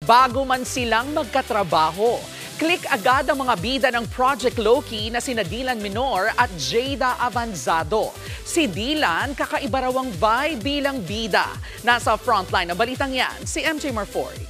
bago man silang magkatrabaho. Click agad ang mga bida ng Project Loki na sina Dylan Minor at Jada Avanzado. Si Dylan, kakaiba raw ang vibe bilang bida. Nasa frontline na balitang yan, si MJ Marfori.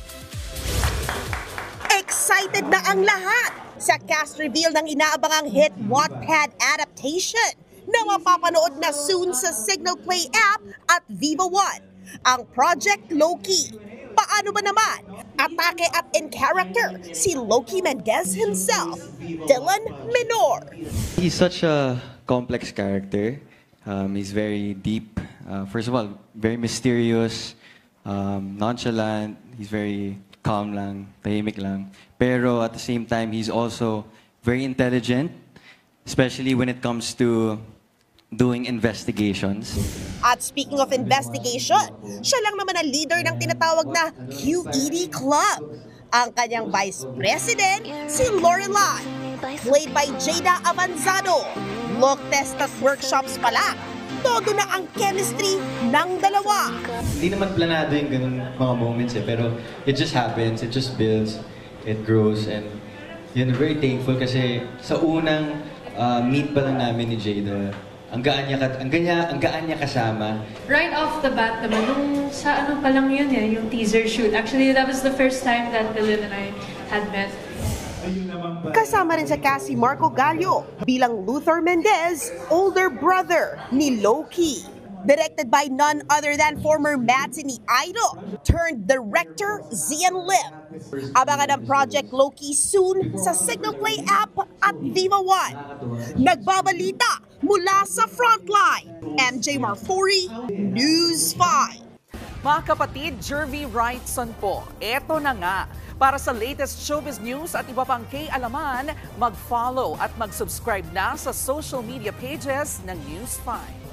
Excited na ang lahat sa cast reveal ng inaabangang hit Wattpad adaptation na mapapanood na soon sa Signal Play app at Viva One, ang Project Loki. Paano ba naman? Atake at in character si Loki Mendez himself, Dylan Minor. He's such a complex character. He's very deep. First of all, very mysterious, nonchalant. He's very calm lang, tahimik lang. Pero at the same time, he's also very intelligent, especially when it comes to doing investigations. At speaking of investigation, siya lang naman ang leader ng tinatawag na QED Club. Ang kanyang vice president, si Lorelai, played by Jada Avanzado. Look test at workshops pa lang, todo na ang chemistry ng dalawa. Hindi naman planado yung ganun mga moments pero it just happens, it just builds, it grows, and yun, very thankful kasi sa unang meet pa lang namin ni Jada, ang gaan niya kasama. Right off the bat naman, nung sa ano pa lang yun yung teaser shoot. Actually, that was the first time that Dylan and I had met. Kasama rin sa cast si Marco Gallo bilang Luther Mendez, older brother ni Loki. Directed by none other than former matinee idol turned director Zian Lim. Abangan ang Project Loki soon sa Signal Play app at Viva One. Nagbabalita mula sa frontline, MJ Marfori, News 5. Mga kapatid, Jervy Wrightson po. Eto na nga. Para sa latest showbiz news at iba pang kay-alaman, mag-follow at mag-subscribe na sa social media pages ng News 5.